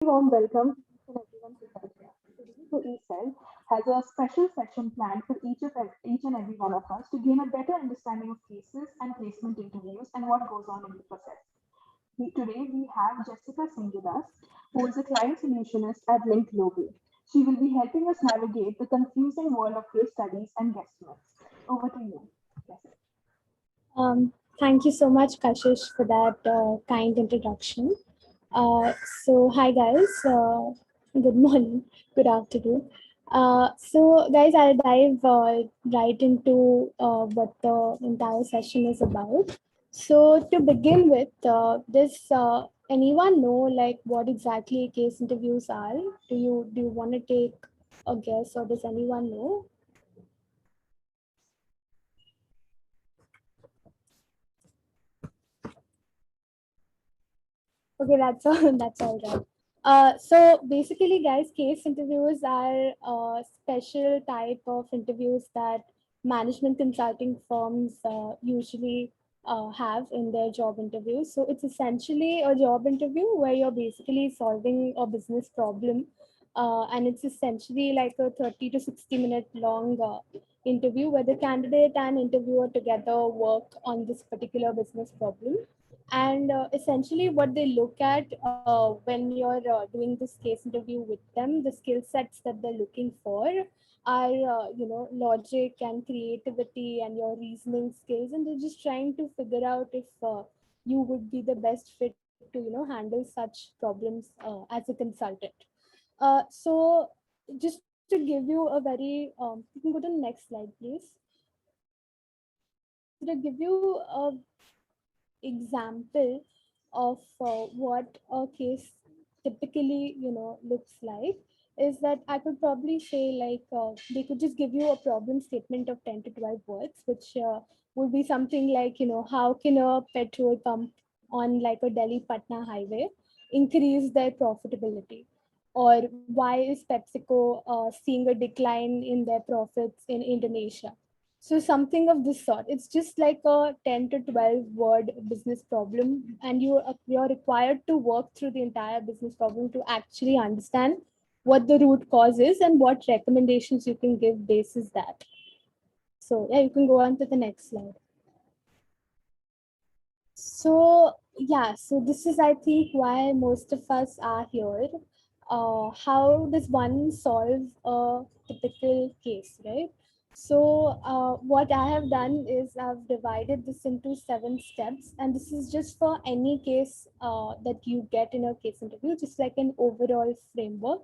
warm welcome to each and everyone present here. Today, the eCell has a special session planned for each and every one of us to gain a better understanding of cases and placement interviews and what goes on in the process. Today, we have Jessica Singh with us, who is a client solutionist at Lynk Global. She will be helping us navigate the confusing world of case studies and guesstimates. Over to you, Jessica. Thank you so much, Kashish, for that kind introduction. Hi guys, good morning, good afternoon. Guys, I'll dive right into what the entire session is about. So to begin with, does anyone know like what exactly case interviews are? Do you want to take a guess, or does anyone know? Okay, that's all. That's all right. So basically, guys, case interviews are a special type of interviews that management consulting firms usually have in their job interviews. So it's essentially a job interview where you're basically solving a business problem, and it's essentially like a 30 to 60-minute long interview where the candidate and interviewer together work on this particular business problem. And essentially what they look at when you're doing this case interview with them, the skill sets that they're looking for are logic and creativity and your reasoning skills, and they're just trying to figure out if you would be the best fit to handle such problems as a consultant. So just to give you a very you can go to the next slide, please. So to give you a example of what a case typically looks like, is that I could probably say like they could just give you a problem statement of 10 to 12 words, which would be something like, how can a petrol pump on like a Delhi Patna highway increase their profitability, or why is PepsiCo seeing a decline in their profits in Indonesia. So something of this sort. It's just like a 10 to 12 word business problem, and you're required to work through the entire business problem to actually understand what the root cause is and what recommendations you can give basis that. So yeah, you can go on to the next slide. So yeah, so this is, I think, why most of us are here. How does one solve a typical case, right? So what I have done is I've divided this into 7 steps, and this is just for any case that you get in a case interview, just like an overall framework.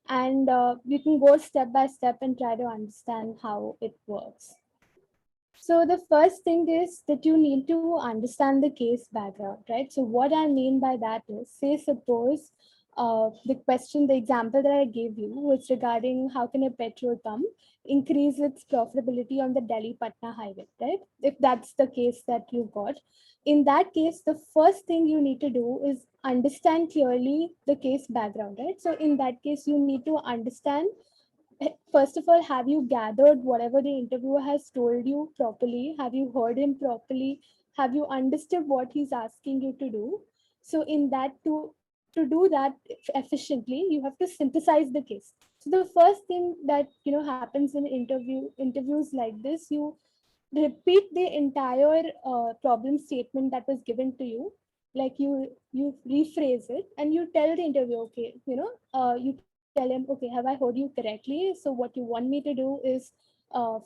And you can go step by step and try to understand how it works. So the first thing is that you need to understand the case background, right? So what I mean by that is, say suppose the example that I gave you was regarding how can a petrol pump increase its profitability on the Delhi Patna highway, right? If that's the case that you got. In that case, the first thing you need to do is understand clearly the case background, right? So in that case, you need to understand, first of all, have you gathered whatever the interviewer has told you properly? Have you heard him properly? Have you understood what he's asking you to do? So in that, to do that efficiently, you have to synthesize the case. So the first thing that happens in interviews like this, you repeat the entire problem statement that was given to you. Like you rephrase it and you tell the interviewer, okay, you tell him, okay, have I heard you correctly? So what you want me to do is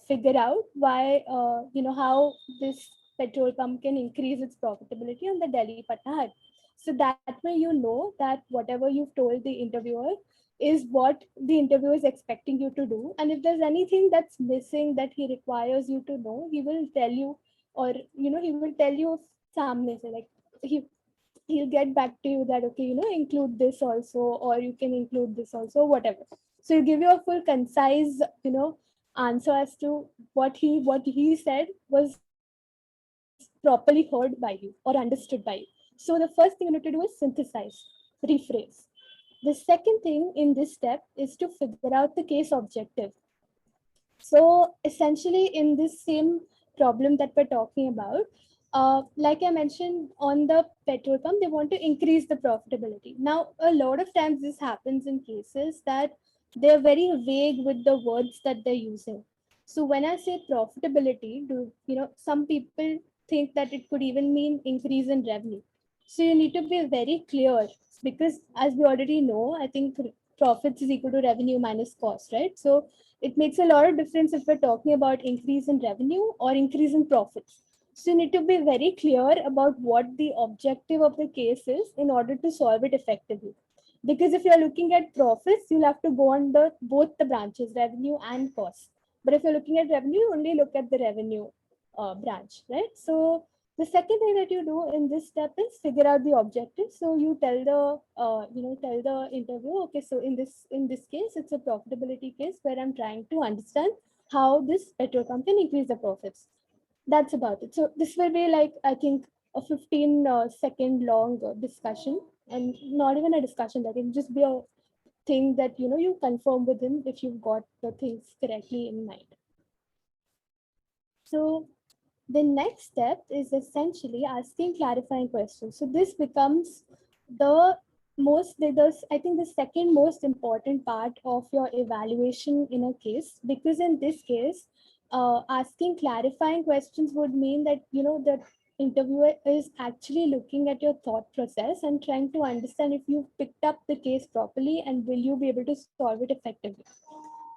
figure out why how this petrol pump can increase its profitability on the Delhi Patna highway. So that way you know that whatever you've told the interviewer is what the interviewer is expecting you to do. And if there's anything that's missing that he requires you to know, he will tell you, or he will tell you samne se, like he'll get back to you that, okay, include this also, or you can include this also, whatever. So he'll give you a full concise answer as to what he said was properly heard by you or understood by you. So the first thing you need to do is synthesize, rephrase. The second thing in this step is to figure out the case objective. So essentially in this same problem that we're talking about, Like I mentioned on the petrol pump, they want to increase the profitability. Now, a lot of times this happens in cases that they're very vague with the words that they're using. So when I say profitability, some people think that it could even mean increase in revenue. So you need to be very clear, because as we already know, I think profits is equal to revenue minus cost, right? So it makes a lot of difference if we're talking about increase in revenue or increase in profits. So you need to be very clear about what the objective of the case is in order to solve it effectively. Because if you're looking at profits, you'll have to go on the both the branches, revenue and cost. But if you're looking at revenue, only look at the revenue branch, right? So the second thing that you do in this step is figure out the objective. So you tell the interviewer, okay, so in this case, it's a profitability case where I'm trying to understand how this petrol pump can increase the profits. That's about it. So this will be like, I think, a 15 second long discussion, and not even a discussion, that will just be a thing that you confirm with him if you've got the things correctly in mind. So the next step is essentially asking clarifying questions. So this becomes the I think the second most important part of your evaluation in a case, because in this case, asking clarifying questions would mean that the interviewer is actually looking at your thought process and trying to understand if you've picked up the case properly and will you be able to solve it effectively.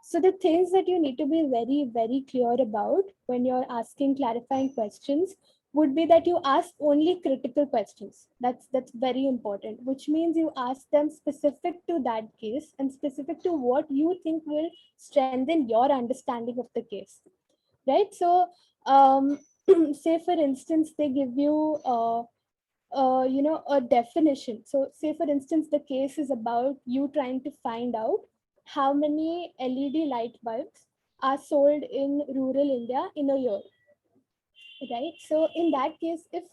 So the things that you need to be very, very clear about when you're asking clarifying questions would be that you ask only critical questions. That's very important, which means you ask them specific to that case and specific to what you think will strengthen your understanding of the case, right? So say for instance they give you a definition. So say for instance the case is about you trying to find out how many LED light bulbs are sold in rural India in a year, right? So in that case, if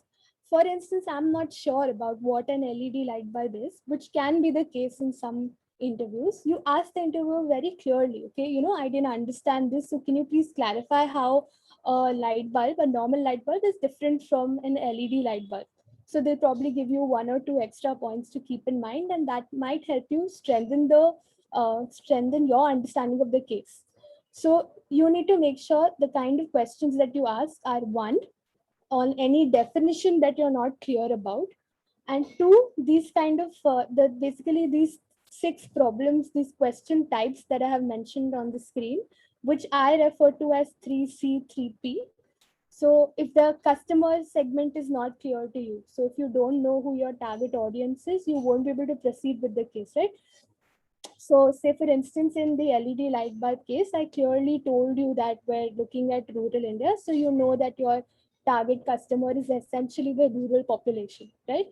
for instance I'm not sure about what an LED light bulb is, which can be the case in some interviews, you ask the interviewer very clearly, okay, I didn't understand this, so can you please clarify how a normal light bulb is different from an LED light bulb. So they'll probably give you one or two extra points to keep in mind, and that might help you strengthen your understanding of the case. So you need to make sure the kind of questions that you ask are, one, on any definition that you're not clear about, and two, these kind of basically these six problems, these question types that I have mentioned on the screen, which I refer to as 3C 3P. So if the customer segment is not clear to you, so if you don't know who your target audience is, you won't be able to proceed with the case, right? So say for instance, in the LED light bulb case, I clearly told you that we're looking at rural India. So you know that your target customer is essentially the rural population, right?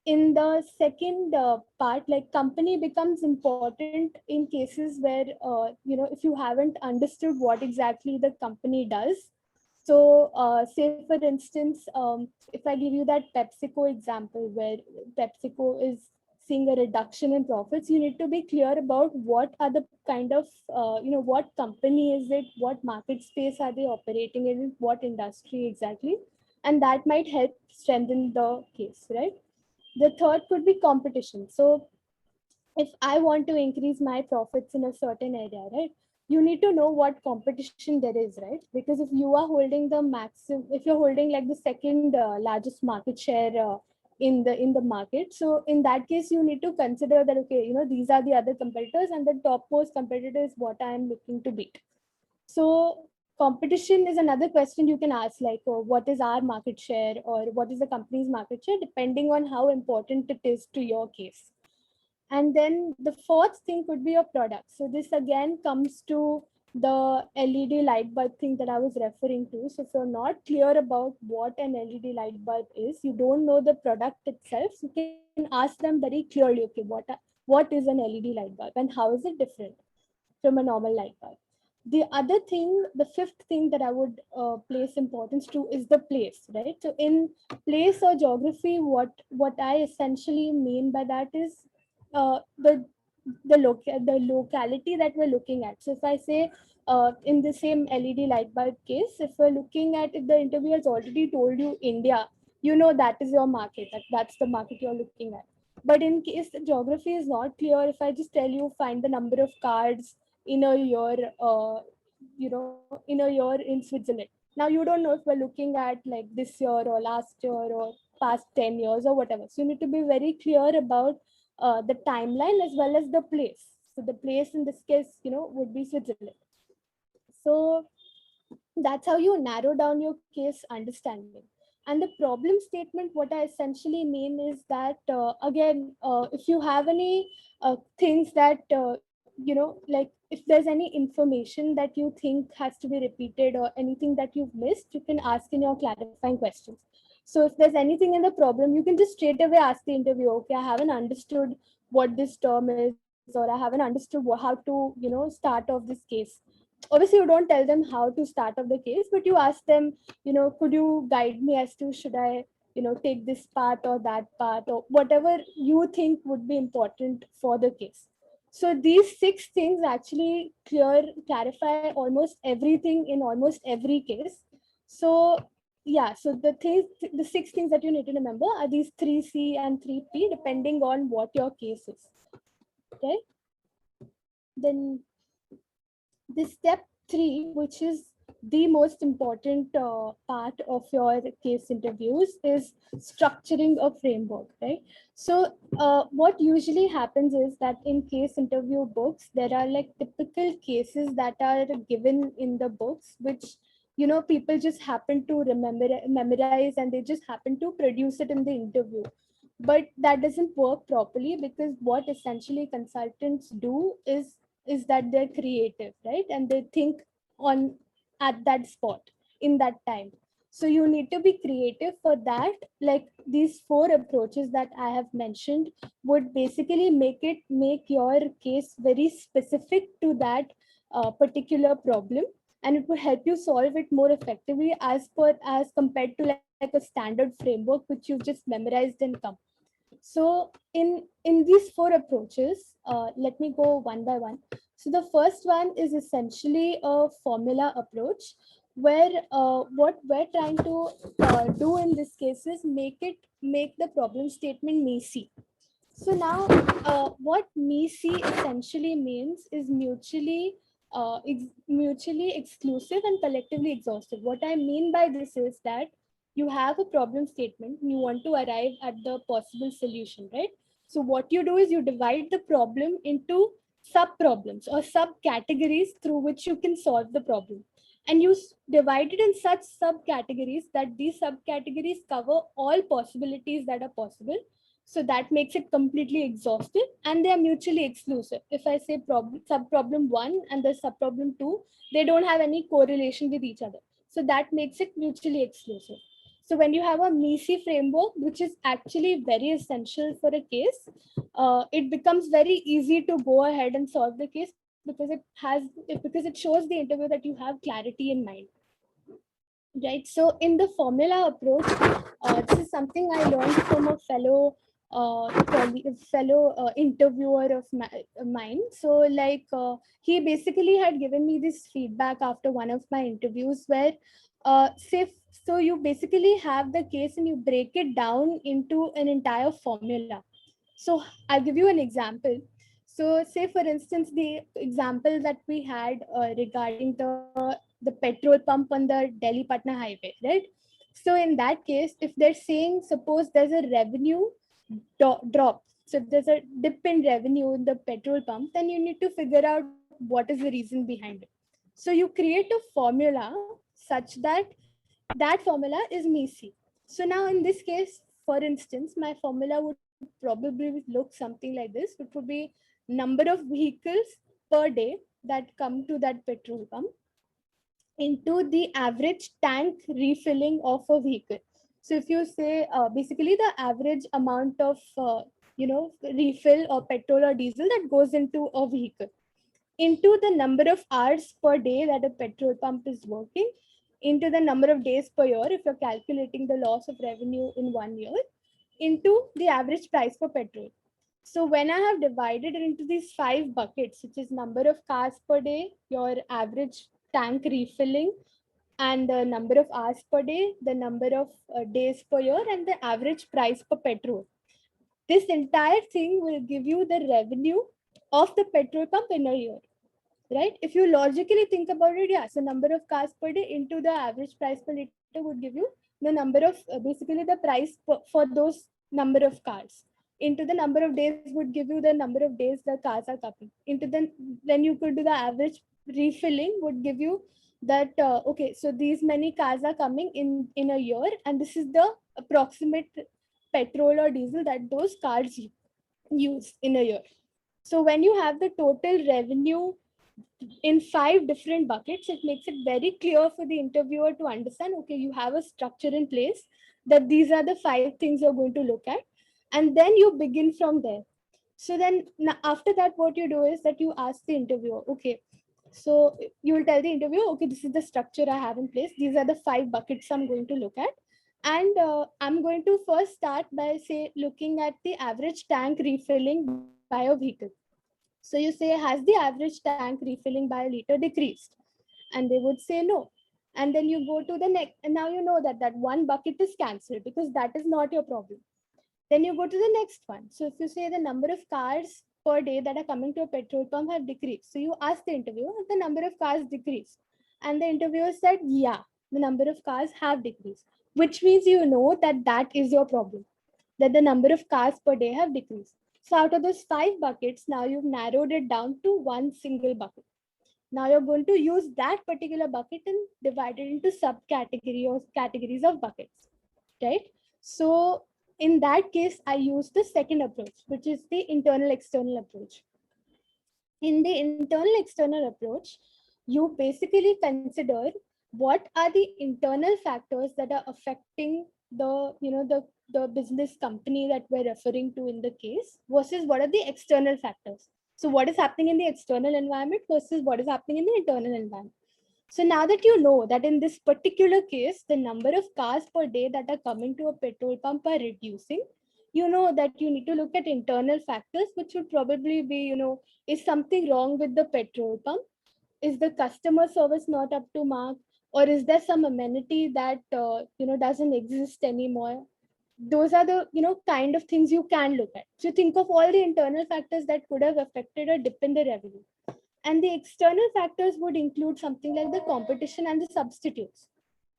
In the second part, like company becomes important in cases where, if you haven't understood what exactly the company does. So say for instance, if I give you that PepsiCo example where PepsiCo is seeing a reduction in profits, you need to be clear about what are the kind of, what company is it, what market space are they operating in, what industry exactly, and that might help strengthen the case, right? The third could be competition. So if I want to increase my profits in a certain area, right, you need to know what competition there is, right? Because if you are holding the maximum, if you're holding like the second largest market share in the market, so in that case you need to consider that, okay, these are the other competitors and the topmost competitor is what I am looking to beat. So competition is another question you can ask, like, what is our market share or what is the company's market share, depending on how important it is to your case. And then the fourth thing could be your product. So this again comes to the LED light bulb thing that I was referring to. So if you're not clear about what an LED light bulb is, you don't know the product itself, you can ask them very clearly, okay, what is an LED light bulb and how is it different from a normal light bulb? The other thing, the fifth thing that I would place importance to is the place, right? So in place or geography, what I essentially mean by that is the the locality that we're looking at. So if I say in the same LED light bulb case, if we're looking at, if the interviewer has already told you India, you know that is your market, that's the market you're looking at. But in case the geography is not clear, if I just tell you find the number of cards in a year, in a year in Switzerland, now you don't know if we're looking at like this year or last year or past 10 years or whatever. So you need to be very clear about the timeline as well as the place. So the place in this case, would be Switzerland. So that's how you narrow down your case understanding. And the problem statement, what I essentially mean is that again, if you have any things that like if there's any information that you think has to be repeated or anything that you've missed, you can ask in your clarifying questions. So if there's anything in the problem, you can just straight away ask the interviewer, okay, I haven't understood what this term is, or I haven't understood how to start off this case. Obviously you don't tell them how to start off the case, but you ask them, could you guide me as to should I take this part or that part, or whatever you think would be important for the case. So these six things actually clarify almost everything in almost every case. So yeah, so the six things that you need to remember are these 3C and 3P, depending on what your case is. Okay, then this step 3, which is the most important part of your case interviews, is structuring a framework, right? So what usually happens is that in case interview books, there are like typical cases that are given in the books, which people just happen to memorize, and they just happen to produce it in the interview. But that doesn't work properly, because what essentially consultants do is that they're creative, right? And they think on at that spot in that time. So you need to be creative for that. Like these four approaches that I have mentioned would basically make your case very specific to that particular problem, and it will help you solve it more effectively as compared to like a standard framework which you've just memorized and come. So in these four approaches, let me go one by one. So the first one is essentially a formula approach, where what we're trying to do in this case is make the problem statement messy. So now, what MECE essentially means is mutually exclusive and collectively exhaustive. What I mean by this is that you have a problem statement and you want to arrive at the possible solution, right? So what you do is you divide the problem into sub problems or subcategories through which you can solve the problem. And you divide it in such subcategories that these subcategories cover all possibilities that are possible. So that makes it completely exhaustive, and they are mutually exclusive. If I say sub problem 1 and the sub problem 2, they don't have any correlation with each other. So that makes it mutually exclusive. So when you have a MECE framework, which is actually very essential for a case, it becomes very easy to go ahead and solve the case, because it shows the interview that you have clarity in mind. Right. So in the formula approach, this is something I learned from a fellow interviewer of mine. So like he basically had given me this feedback after one of my interviews, where say, so you basically have the case and you break it down into an entire formula. So I'll give you an example. So say for instance, the example that we had regarding the petrol pump on the Delhi Patna highway, right? So in that case, if they're saying, suppose there's a revenue drop, so if there's a dip in revenue in the petrol pump, then you need to figure out what is the reason behind it. So you create a formula such that that formula is MECE. So now in this case, for instance, my formula would probably look something like this. It would be number of vehicles per day that come to that petrol pump into the average tank refilling of a vehicle. So if you say basically the average amount of refill or petrol or diesel that goes into a vehicle, into the number of hours per day that a petrol pump is working, into the number of days per year if you're calculating the loss of revenue in 1 year, into the average price for petrol. So when I have divided it into these 5 buckets, which is number of cars per day, your average tank refilling, and the number of hours per day, the number of days per year, and the average price per petrol. This entire thing will give you the revenue of the petrol pump in a year, right? If you logically think about it, yeah, so number of cars per day into the average price per liter would give you the number of basically the price for those number of cars. Into the number of days would give you the number of days the cars are coming. Into then you could do the average refilling would give you that okay, so these many cars are coming in a year, and this is the approximate petrol or diesel that those cars use in a year. So when you have the total revenue in 5 different buckets, it makes it very clear for the interviewer to understand, okay, you have a structure in place, that these are the 5 things you're going to look at, and then you begin from there. So then after that, what you do is that you ask the interviewer, okay, so you will tell the interviewer, okay, this is the structure I have in place, these are the 5 buckets I'm going to look at, and I'm going to first start by say looking at the average tank refilling by a vehicle. So you say, has the average tank refilling by a liter decreased? And they would say no. And then you go to the next, and now you know that that one bucket is cancelled because that is not your problem. Then you go to the next one. So if you say the number of cars per day that are coming to a petrol pump have decreased, so you ask the interviewer, has the number of cars decreased? And the interviewer said, yeah, the number of cars have decreased, which means you know that that is your problem, that the number of cars per day have decreased. So out of those 5 buckets, now you've narrowed it down to one single bucket. Now you're going to use that particular bucket and divide it into subcategory or categories of buckets, right? So in that case, I use the second approach, which is the internal external approach. In the internal external approach, you basically consider what are the internal factors that are affecting the the business company that we're referring to in the case versus what are the external factors. So what is happening in the external environment versus what is happening in the internal environment. So now that you know that in this particular case, the number of cars per day that are coming to a petrol pump are reducing, you know that you need to look at internal factors, which would probably be, is something wrong with the petrol pump? Is the customer service not up to mark? Or is there some amenity that, doesn't exist anymore? Those are the, kind of things you can look at. So think of all the internal factors that could have affected a dip in the revenue. And the external factors would include something like the competition and the substitutes.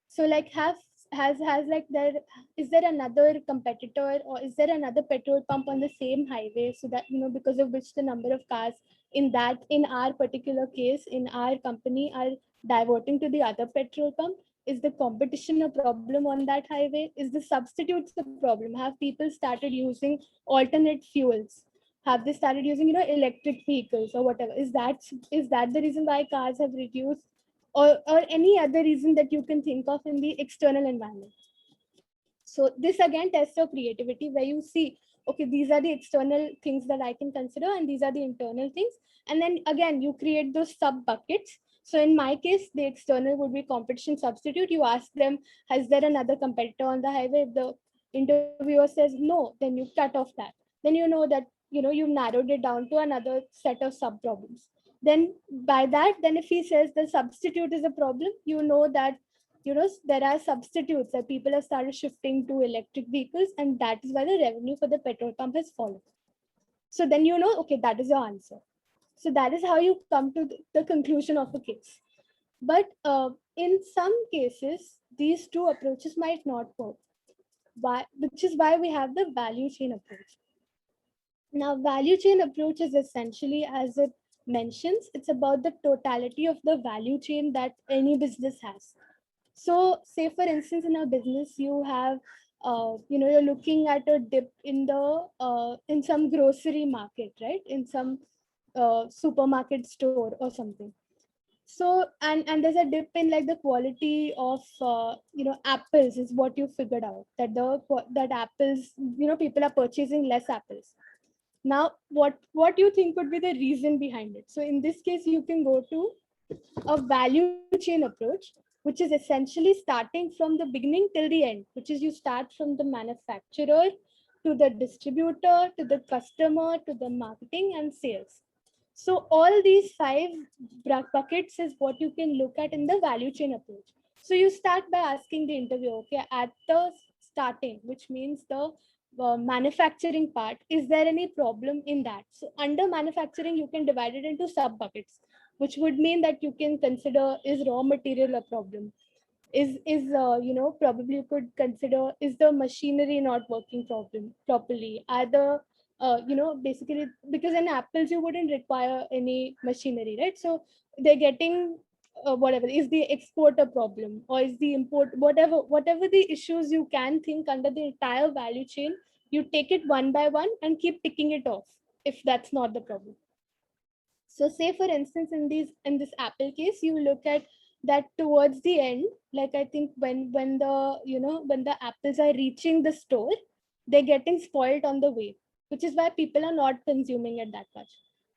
So like has like there is there another competitor, or is there another petrol pump on the same highway, so that because of which the number of cars in our particular case in our company are diverting to the other petrol pump? Is the competition a problem on that highway? Is the substitutes a problem? Have people started using alternate fuels? Have they started using electric vehicles or whatever? Is that the reason why cars have reduced, or any other reason that you can think of in the external environment? So this again tests your creativity, where you see, okay, these are the external things that I can consider, and these are the internal things. And then again, you create those sub buckets. So in my case, the external would be competition substitute. You ask them, has there another competitor on the highway? If the interviewer says no, then you cut off that. Then you know that you've narrowed it down to another set of sub problems. Then by that, then if he says the substitute is a problem, you know that there are substitutes, that people have started shifting to electric vehicles, and that is why the revenue for the petrol pump has fallen. So then okay, that is your answer. So that is how you come to the conclusion of a case. But in some cases, these two approaches might not work, which is why we have the value chain approach. Now, value chain approach is essentially, as it mentions, it's about the totality of the value chain that any business has. So say for instance, in a business, you have, you're looking at a dip in some grocery market, right? In some supermarket store or something. So, and there's a dip in like the quality of, apples is what you figured out, that apples, people are purchasing less apples. Now, what do you think would be the reason behind it? So in this case, you can go to a value chain approach, which is essentially starting from the beginning till the end, which is you start from the manufacturer, to the distributor, to the customer, to the marketing and sales. So all these five buckets is what you can look at in the value chain approach. So you start by asking the interviewer, okay, at the starting, which means the manufacturing part, is there any problem in that? So under manufacturing, you can divide it into sub buckets, which would mean that you can consider, is raw material a problem? Probably you could consider, is the machinery not working properly? Are the basically, because in apples you wouldn't require any machinery, right? So they're getting whatever, is the export a problem, or is the import, whatever the issues you can think under the entire value chain, you take it one by one and keep ticking it off if that's not the problem. So say for instance, in this apple case, you look at that towards the end, like I think when the when the apples are reaching the store, they're getting spoiled on the way, which is why people are not consuming it that much.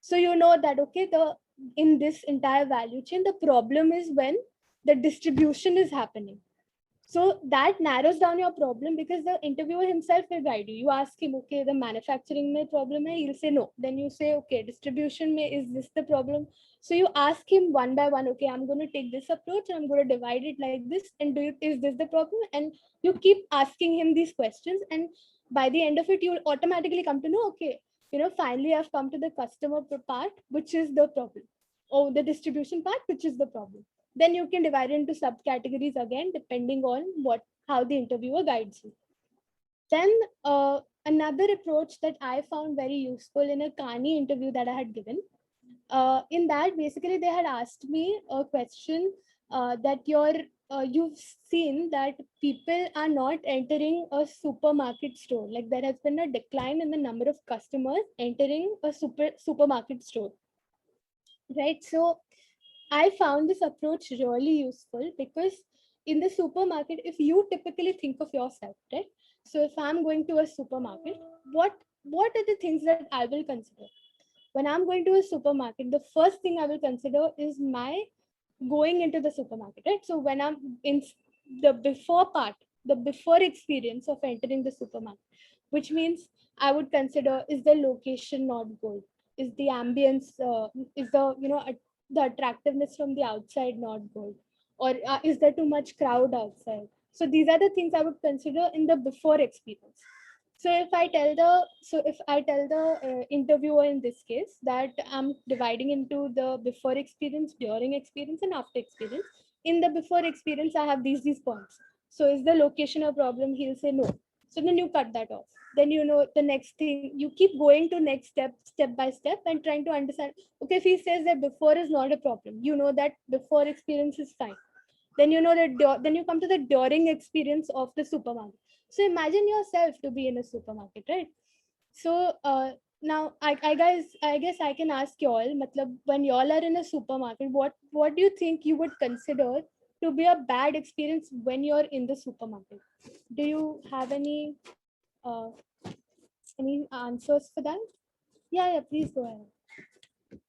So you know that, okay, the in this entire value chain, the problem is when the distribution is happening. So that narrows down your problem, because the interviewer himself will guide you. You ask him, okay, the manufacturing mein problem hai, he'll say no. Then you say, okay, distribution mein, is this the problem? So you ask him one by one, okay, I'm going to take this approach and I'm going to divide it like this. And is this the problem? And you keep asking him these questions. And by the end of it, you'll automatically come to know, okay, finally I've come to the customer part, which is the problem, or the distribution part, which is the problem. Then you can divide it into subcategories again, depending on how the interviewer guides you. Then another approach that I found very useful in a Kani interview that I had given, in that basically they had asked me a question, that you've seen that people are not entering a supermarket store. Like there has been a decline in the number of customers entering a supermarket store, right? So I found this approach really useful, because in the supermarket, if you typically think of yourself, right? So if I'm going to a supermarket, what are the things that I will consider? When I'm going to a supermarket, the first thing I will consider is my going into the supermarket, right? So when I'm in the before part, the before experience of entering the supermarket, which means I would consider, is the location not good? Is the ambience, is the, the attractiveness from the outside not good? Or is there too much crowd outside? So these are the things I would consider in the before experience. So if I tell the interviewer in this case that I'm dividing into the before experience, during experience and after experience, in the before experience I have these points. So is the location a problem? He'll say no. So then you cut that off. Then the next thing, you keep going to next step by step, and trying to understand, okay, if he says that before is not a problem, that before experience is fine. Then that then you come to the during experience of the supermarket. So imagine yourself to be in a supermarket, right? So now I guess I can ask you all, matlab, when you all are in a supermarket, what do you think you would consider to be a bad experience when you're in the supermarket? Do you have uh, any answers for that? Yeah, please go ahead.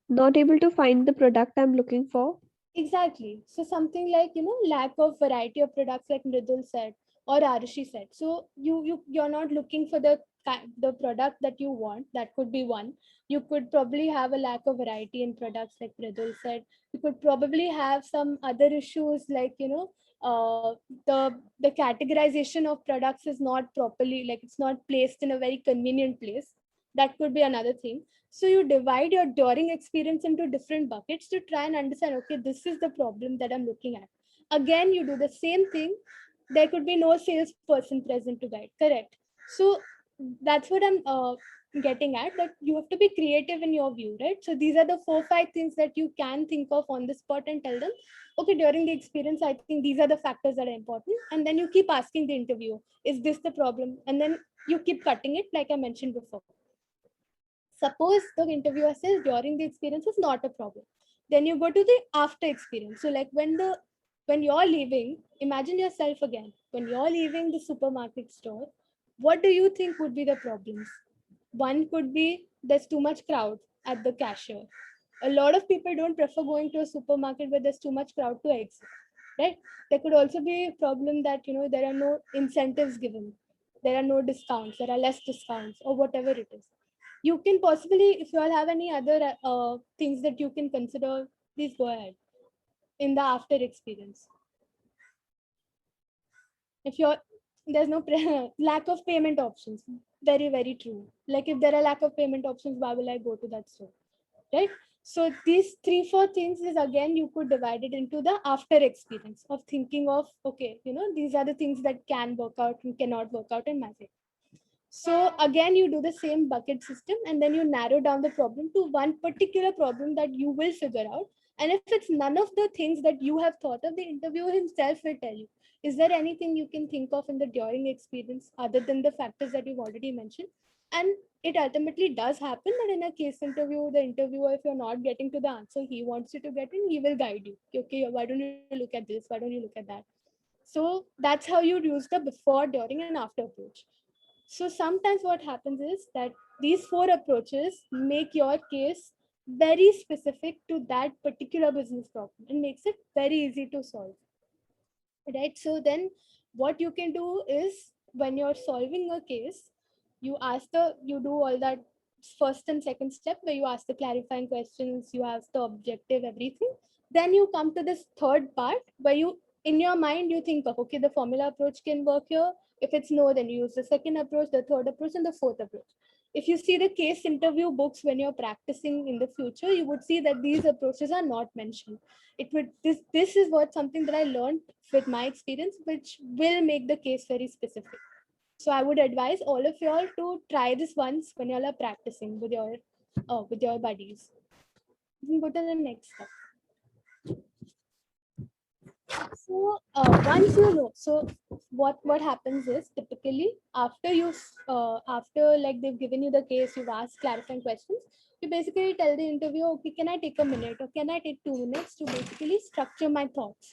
Not able to find the product I'm looking for. Exactly. So something like, lack of variety of products, like Mridul said or Arushi said. So you're not looking for the product that you want. That could be one. You could probably have a lack of variety in products, like Mridul said. You could probably have some other issues, like, the categorization of products is not properly, like it's not placed in a very convenient place. That could be another thing. So you divide your during experience into different buckets to try and understand, okay, this is the problem that I'm looking at. Again, you do the same thing. There could be no salesperson present to guide, correct? So that's what I'm getting at, that you have to be creative in your view, right? So these are the 4-5 things that you can think of on the spot and tell them, okay, during the experience, I think these are the factors that are important. And then you keep asking the interviewer, is this the problem? And then you keep cutting it, like I mentioned before. Suppose the interviewer says during the experience is not a problem. Then you go to the after experience. So like when you're leaving, imagine yourself again. When you're leaving the supermarket store, what do you think would be the problems? One could be there's too much crowd at the cashier. A lot of people don't prefer going to a supermarket where there's too much crowd to exit, right? There could also be a problem that there are no incentives given. there are no discounts, there are less discounts, or whatever it is. You can possibly, if you all have any other things that you can consider, please go ahead in the after experience. If you're there's no lack of payment options, very, very true. Like if there are lack of payment options, why will I go to that store, right? So these 3-4 things is, again, you could divide it into the after experience of thinking of, okay, these are the things that can work out and cannot work out in my favor. So again, you do the same bucket system, and then you narrow down the problem to one particular problem that you will figure out. And if it's none of the things that you have thought of, the interviewer himself will tell you, is there anything you can think of in the during experience other than the factors that you've already mentioned? And it ultimately does happen that in a case interview, the interviewer, if you're not getting to the answer he wants you to get in, he will guide you. Okay, why don't you look at this? Why don't you look at that? So that's how you use the before, during, and after approach. So sometimes what happens is that these 4 approaches make your case very specific to that particular business problem and makes it very easy to solve. Right? So then what you can do is, when you're solving a case, you do all that first and second step where you ask the clarifying questions, you ask the objective, everything. Then you come to this third part where you, in your mind, you think of, okay, the formula approach can work here. If it's no, then you use the second approach, the third approach, and the fourth approach. If you see the case interview books when you're practicing in the future, you would see that these approaches are not mentioned. This is what something that I learned with my experience, which will make the case very specific. So I would advise all of y'all to try this once when y'all are practicing with your buddies. You can go to the next step. So once you know, so what happens is, typically after like they've given you the case, you've asked clarifying questions, you basically tell the interviewer, okay, can I take a minute or can I take 2 minutes to basically structure my thoughts?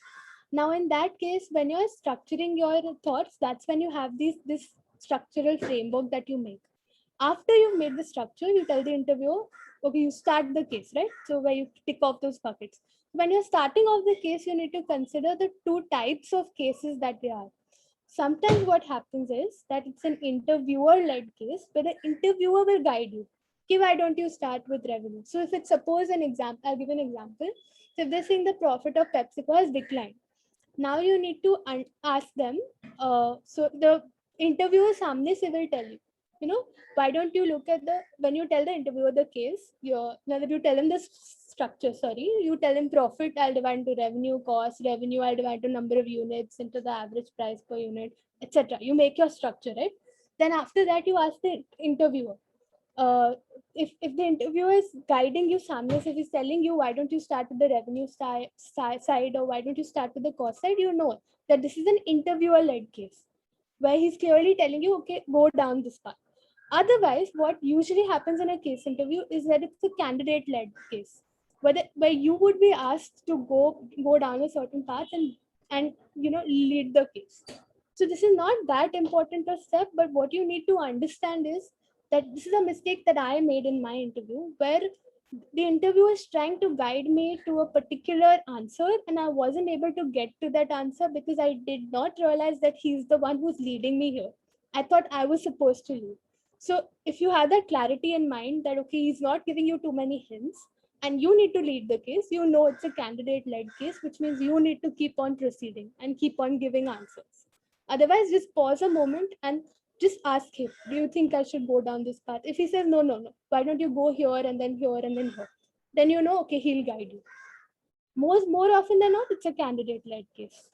Now in that case, when you're structuring your thoughts, that's when you have this structural framework that you make. After you've made the structure, you tell the interviewer, okay, you start the case, right? So where you tick off those buckets. When you're starting off the case, you need to consider the 2 types of cases that there are. Sometimes what happens is that it's an interviewer-led case where the interviewer will guide you. Okay, why don't you start with revenue? So if it's, suppose an example, I'll give an example. So if they're saying the profit of PepsiCo has declined, now you need to ask them. So the interviewer samne se will tell you, why don't you look at when you tell the interviewer the case, now that you tell him the structure, you tell him profit, I'll divide into revenue, cost, revenue, I'll divide into number of units, into the average price per unit, etc. You make your structure, right? Then after that, you ask the interviewer. If the interviewer is guiding you, Samnes, if he's telling you, why don't you start with the revenue side, or why don't you start with the cost side, you know that this is an interviewer-led case where he's clearly telling you, okay, go down this path. Otherwise, what usually happens in a case interview is that it's a candidate-led case, where you would be asked to go down a certain path and lead the case. So this is not that important a step, but what you need to understand is that this is a mistake that I made in my interview, where the interviewer is trying to guide me to a particular answer, and I wasn't able to get to that answer because I did not realize that he's the one who's leading me here. I thought I was supposed to lead. So if you have that clarity in mind that, okay, he's not giving you too many hints and you need to lead the case, it's a candidate-led case, which means you need to keep on proceeding and keep on giving answers. Otherwise, just pause a moment and just ask him, do you think I should go down this path? If he says, no, why don't you go here and then here and then here? Then okay, he'll guide you. More often than not, it's a candidate-led case.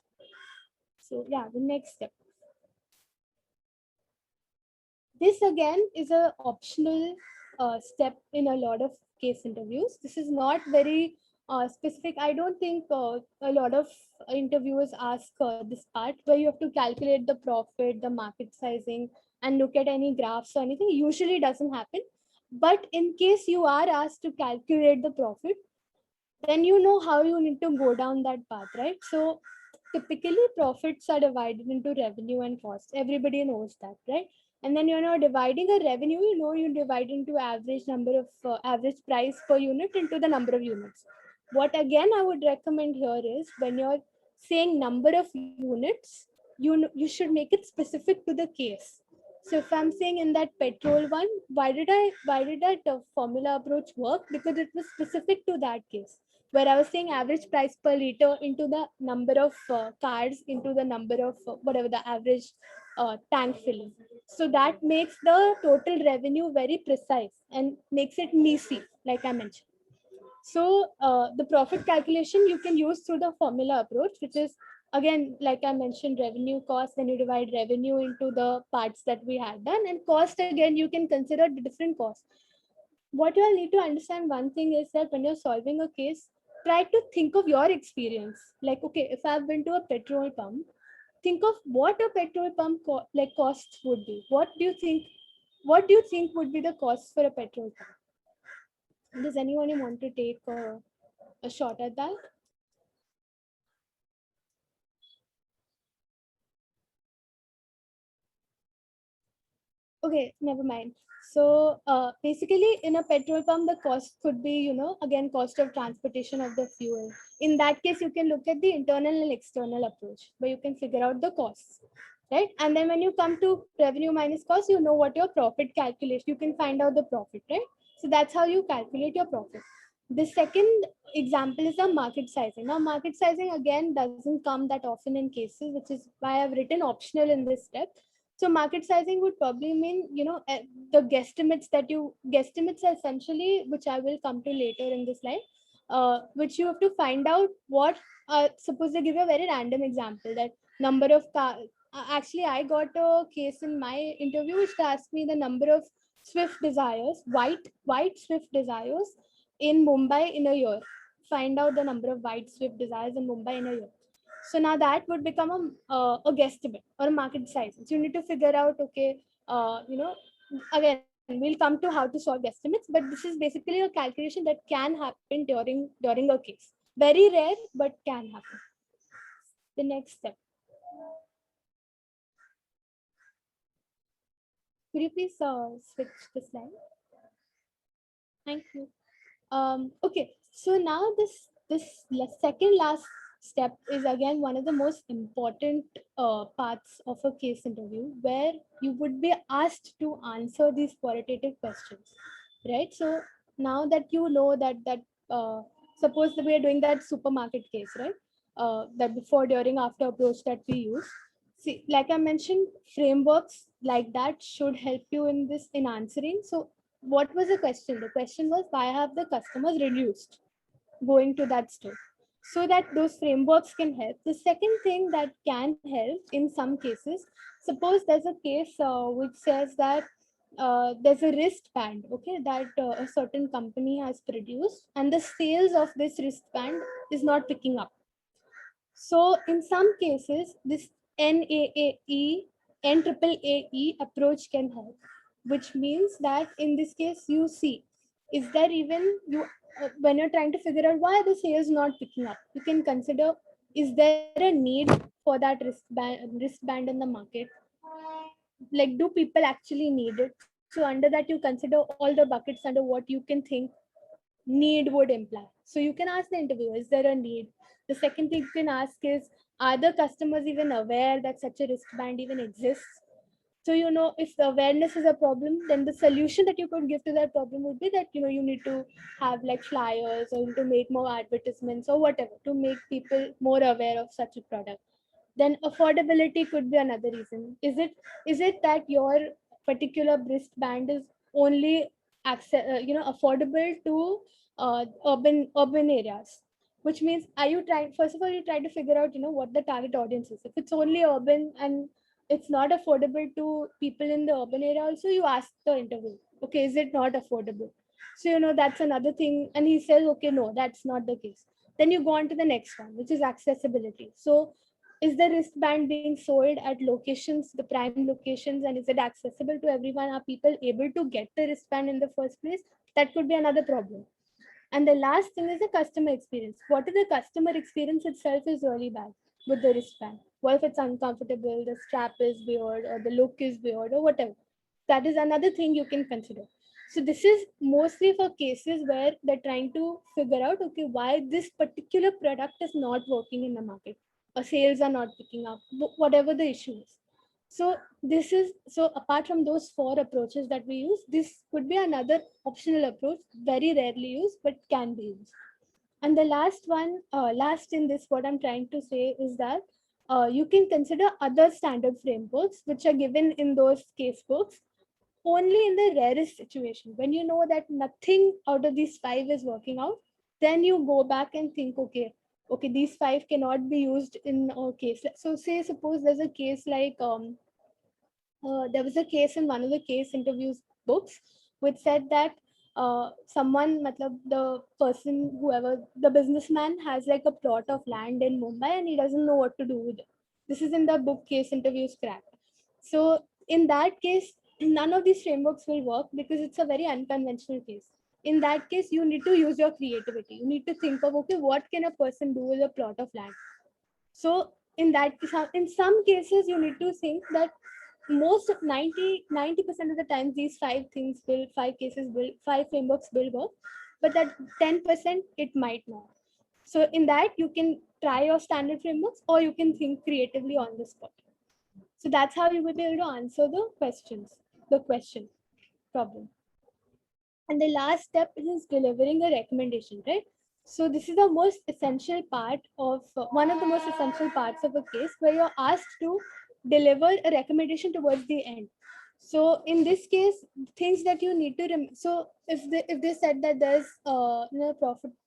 So yeah, the next step. This again is an optional step in a lot of case interviews. This is not very specific. I don't think a lot of interviewers ask this part where you have to calculate the profit, the market sizing, and look at any graphs or anything. Usually doesn't happen. But in case you are asked to calculate the profit, then you know how you need to go down that path, right? So typically profits are divided into revenue and cost. Everybody knows that, right? And then dividing a revenue, you divide into average number of average price per unit into the number of units. What again I would recommend here is, when you're saying number of units, you should make it specific to the case. So if I'm saying in that petrol one, why did that formula approach work? Because it was specific to that case, where I was saying average price per liter into the number of cars into the number of whatever the average tank filling. So that makes the total revenue very precise and makes it messy, like I mentioned. So the profit calculation you can use through the formula approach, which is again, like I mentioned, revenue cost. Then you divide revenue into the parts that we had done, and cost again you can consider the different costs. What you all need to understand one thing is that when you're solving a case, try to think of your experience. Like, okay, if I've been to a petrol pump, think of what a petrol pump costs would be. What do you think? What do you think would be the cost for a petrol pump? Does anyone want to take a shot at that? Okay, never mind. So basically, in a petrol pump, the cost could be, again, cost of transportation of the fuel. In that case, you can look at the internal and external approach, where you can figure out the costs, right? And then when you come to revenue minus cost, you know what your profit calculation. You can find out the profit, right? So that's how you calculate your profit. The second example is the market sizing. Now, market sizing again doesn't come that often in cases, which is why I've written optional in this step. So market sizing would probably mean, the guesstimates are essentially, which I will come to later in this slide, which you have to find out what, suppose they give you a very random example that number of car. Actually, I got a case in my interview which asked me the number of Swift Desires, white Swift Desires in Mumbai in a year. Find out the number of white Swift Desires in Mumbai in a year. So now that would become a guesstimate or a market size. So you need to figure out, okay, again, we'll come to how to solve guesstimates, but this is basically a calculation that can happen during a case. Very rare, but can happen. The next step. Could you please switch the slide? Thank you. Okay, so now this second last step is again one of the most important parts of a case interview, where you would be asked to answer these qualitative questions, right? So now that you know that suppose that we are doing that supermarket case, right? That before, during, after approach that we use. See, like I mentioned, frameworks like that should help you in answering. So what was the question? The question was, why have the customers reduced going to that store? So that those frameworks can help. The second thing that can help in some cases, suppose there's a case which says that there's a wristband, okay, that a certain company has produced, and the sales of this wristband is not picking up. So in some cases, this NAAE, NAAE approach can help, which means that in this case, you see, is there even when you're trying to figure out why the sales not picking up, you can consider, is there a need for that wristband in the market? Like, do people actually need it? So under that, you consider all the buckets under what you can think need would imply. So you can ask the interviewer, is there a need? The second thing you can ask is, are the customers even aware that such a wristband even exists? So, if the awareness is a problem, then the solution that you could give to that problem would be that, you need to have like flyers or to make more advertisements or whatever to make people more aware of such a product. Then affordability could be another reason. Is it that your particular wristband is only affordable to urban areas? Which means, are you trying, first of all, you try to figure out what the target audience is. If it's only urban and it's not affordable to people in the urban area also, you ask the interview, okay, is it not affordable? So that's another thing, and he says, okay, no, that's not the case. Then you go on to the next one, which is accessibility. So is the wristband being sold at locations, the prime locations, and is it accessible to everyone? Are people able to get the wristband in the first place? That could be another problem. And the last thing is the customer experience. What if the customer experience itself is really bad with the wristband? What if it's uncomfortable, the strap is weird, or the look is weird, or whatever? That is another thing you can consider. So this is mostly for cases where they're trying to figure out, okay, why this particular product is not working in the market, or sales are not picking up, whatever the issue is. So apart from those 4 approaches that we use, this could be another optional approach, very rarely used, but can be used. And the last in this, what I'm trying to say is that you can consider other standard frameworks which are given in those case books only in the rarest situation. When you know that nothing out of these 5 is working out, then you go back and think, okay, these 5 cannot be used in a case. So suppose there's a case like there was a case in one of the case interviews books which said that the person, whoever, the businessman has like a plot of land in Mumbai and he doesn't know what to do with it. This is in the book Case Interviews Cracked. So in that case, none of these frameworks will work because it's a very unconventional case. In that case, you need to use your creativity. You need to think of, okay, what can a person do with a plot of land? So in some cases, you need to think that most of 90% of the times these 5 frameworks will work, but that 10% it might not. So in that, you can try your standard frameworks or you can think creatively on the spot. So that's how you will be able to answer the question problem. And the last step is delivering a recommendation, right? So this is the most essential part of one of the most essential parts of a case, where you're asked to deliver a recommendation towards the end. So in this case, things that you need to so if they said that there's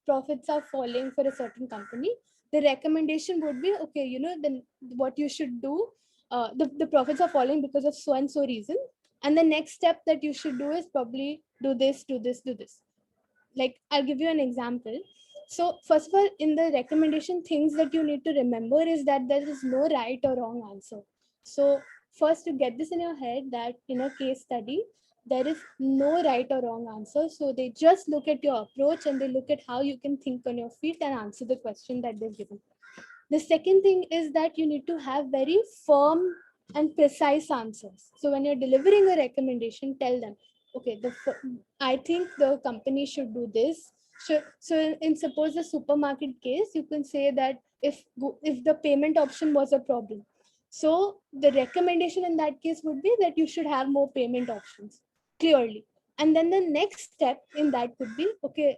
profits are falling for a certain company, the recommendation would be, okay, then what you should do, the profits are falling because of so and so reason, and the next step that you should do is probably do this, do this, do this. Like, I'll give you an example. So first of all, in the recommendation, things that you need to remember is that there is no right or wrong answer. So first, to get this in your head, that in a case study there is no right or wrong answer. So they just look at your approach and they look at how you can think on your feet and answer the question that they've given. The second thing is that you need to have very firm and precise answers. So when you're delivering a recommendation, tell them, okay, I think the company should do this. So in suppose the supermarket case, you can say that if the payment option was a problem, so the recommendation in that case would be that you should have more payment options clearly. And then the next step in that could be, okay,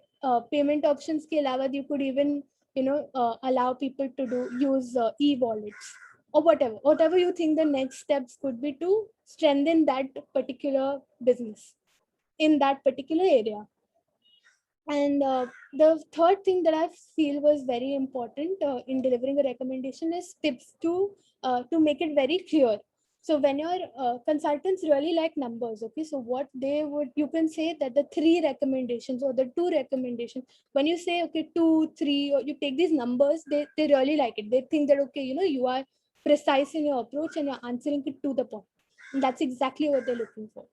payment options ke alawa, you could even allow people to use e-wallets or whatever you think the next steps could be to strengthen that particular business in that particular area. And the third thing that I feel was very important in delivering a recommendation is tips to make it very clear. So when your consultants really like numbers, okay, so what they would, you can say that the 3 recommendations or the 2 recommendations, when you say, okay, 2, 3, or you take these numbers, they really like it. They think that, okay, you are precise in your approach and you're answering it to the point. And that's exactly what they're looking for.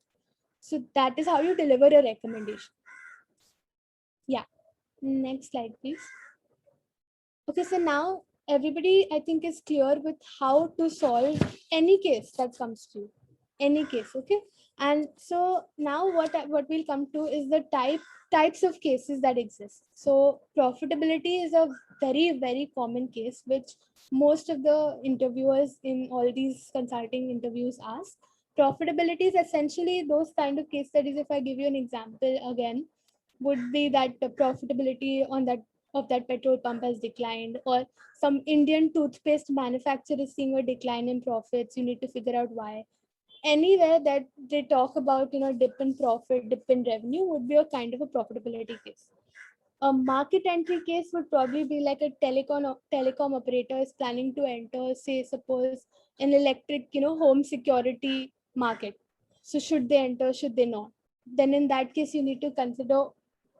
So that is how you deliver a recommendation. Yeah. Next slide, please. Okay, so now everybody, I think, is clear with how to solve any case that comes to you. Any case, okay? And so now what we'll come to is the types of cases that exist. So profitability is a very, very common case, which most of the interviewers in all these consulting interviews ask. Profitability is essentially those kind of case studies. If I give you an example again, would be that the profitability on that of that petrol pump has declined, or some Indian toothpaste manufacturer is seeing a decline in profits. You need to figure out why. Anywhere that they talk about dip in profit, dip in revenue, would be a kind of a profitability case. A market entry case would probably be like a telecom operator is planning to enter, say, suppose, an electric home security market. So should they enter, should they not? Then in that case, you need to consider,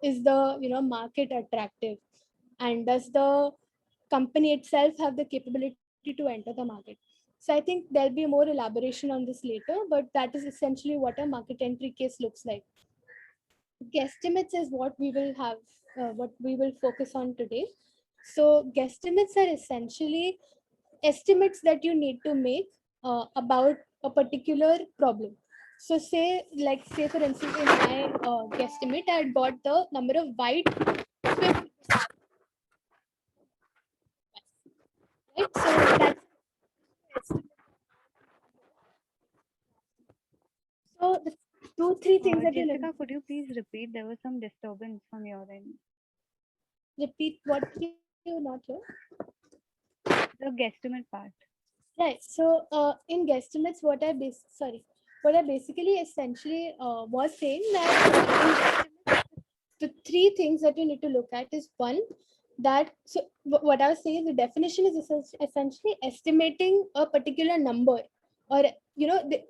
is the market attractive, and does the company itself have the capability to enter the market? So I think there'll be more elaboration on this later, but that is essentially what a market entry case looks like. Guesstimates is what we will have, what we will focus on today. So guesstimates are essentially estimates that you need to make about a particular problem. So say for instance, in my guesstimate, I had got the number of white Swift, right? So that's So the 2-3 things that you Jessica, could you please repeat? There was some disturbance from your end. repeat what you not hear. The guesstimate part. Right. So in guesstimates, what I basically essentially was saying that in guesstimates, the three things that you need to look at is one, that what I was saying is the definition is essentially estimating a particular number, or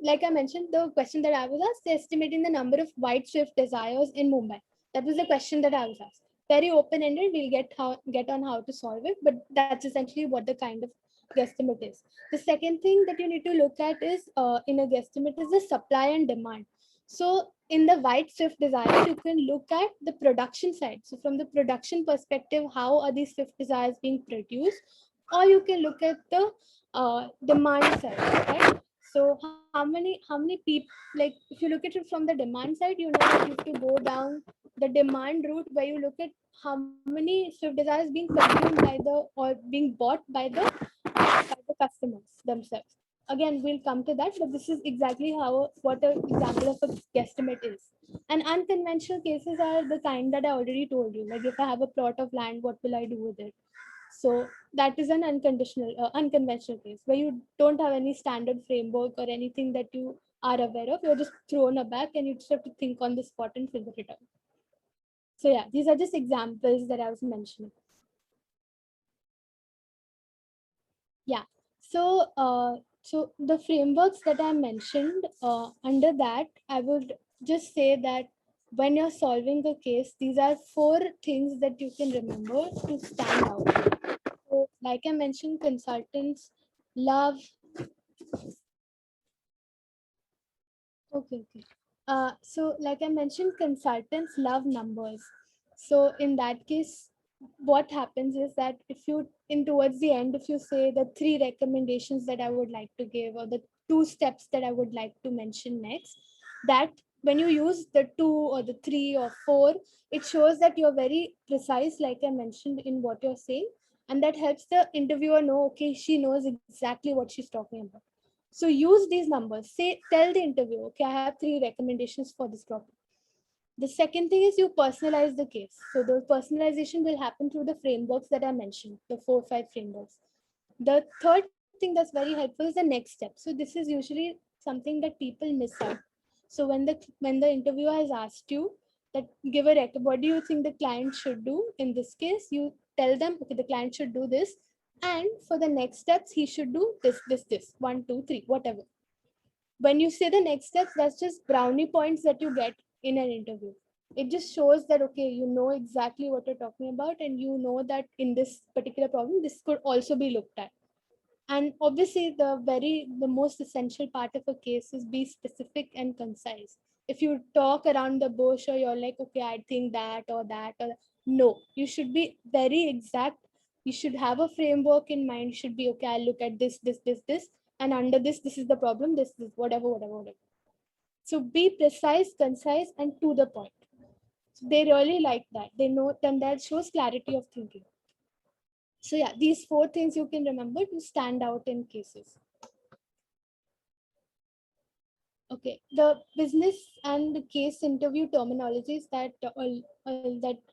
like I mentioned, the question that I was asked, estimating the number of white Swift Desires in Mumbai. That was the question that I was asked. Very open ended. We'll get on how to solve it, but that's essentially what the kind of guesstimate is. The second thing that you need to look at is in a guesstimate is the supply and demand. So in the white Swift Desires, you can look at the production side. So from the production perspective, how are these Swift Desires being produced? Or you can look at the demand side, right? So how many people, like if you look at it from the demand side, you know that you have to go down the demand route where you look at how many Swift Desires being consumed by the or being bought by the customers themselves. Again, we'll come to that, but this is exactly how what an example of a guesstimate is. And unconventional cases are the kind that I already told you. Like if I have a plot of land, what will I do with it? So that is an unconventional case where you don't have any standard framework or anything that you are aware of. You're just thrown aback and you just have to think on the spot and figure it out. So yeah, these are just examples that I was mentioning. Yeah. So the frameworks that I mentioned, under that, I would just say that when you're solving a case, these are 4 things that you can remember to stand out. So, like I mentioned, consultants love. Okay. So like I mentioned, consultants love numbers. So in that case, what happens is that if you in towards the end, if you say the 3 recommendations that I would like to give, or the 2 steps that I would like to mention next, that when you use the 2 or the 3 or 4, it shows that you're very precise, like I mentioned, in what you're saying, and that helps the interviewer know, okay, she knows exactly what she's talking about. So use these numbers. Tell the interviewer, okay, I have 3 recommendations for this problem. The second thing is you personalize the case. So the personalization will happen through the frameworks that I mentioned, the 4 or 5 frameworks. The third thing that's very helpful is the next step. So this is usually something that people miss out. So when the interviewer has asked you that what do you think the client should do in this case, you tell them, okay, the client should do this, and for the next steps he should do this 1 2 3 whatever. When you say the next steps, that's just brownie points that you get in an interview. It just shows that, okay, you know exactly what you're talking about, and you know that in this particular problem this could also be looked at. And obviously the most essential part of a case is be specific and concise. If you talk around the bush, or you're like, okay, I think that, or no, you should be very exact. You should have a framework in mind. You should be, okay, I look at this, and under this is the problem, this whatever. So be precise, concise, and to the point. So they really like that. They know, then that shows clarity of thinking. So yeah, these 4 things you can remember to stand out in cases. Okay, the business and the case interview terminologies that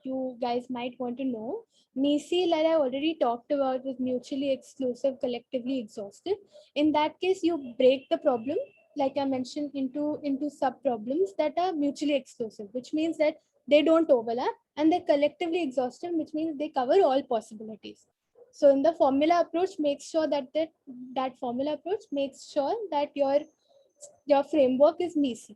you guys might want to know. MECE, like I already talked about, is mutually exclusive, collectively exhaustive. In that case, you break the problem, like I mentioned, into sub problems that are mutually exclusive, which means that they don't overlap, and they're collectively exhaustive, which means they cover all possibilities. So in the formula approach, makes sure that formula approach makes sure that your framework is MECE.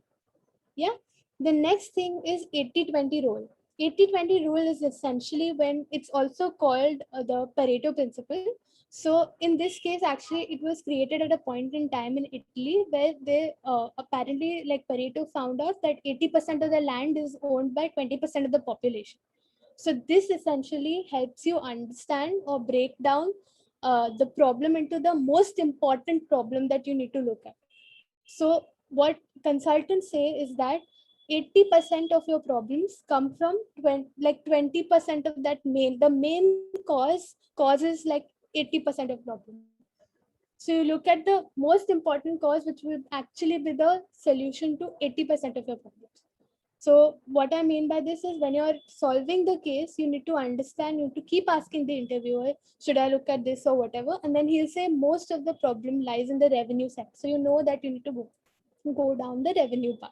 Yeah. The next thing is 80-20 rule. 80-20 rule is essentially when it's also called the Pareto Principle. So in this case, actually, it was created at a point in time in Italy where they apparently, like Pareto found out that 80% of the land is owned by 20% of the population. So this essentially helps you understand or break down the problem into the most important problem that you need to look at. So what consultants say is that 80% of your problems come from 20% of the main causes like 80% of problem. 80% So you look at the most important cause, which would actually be the solution to 80% of your problems. So what I mean by this is when you're solving the case, you need to understand, you need to keep asking the interviewer, should I look at this or whatever? And then he'll say most of the problem lies in the revenue side. So you know that you need to go down the revenue path,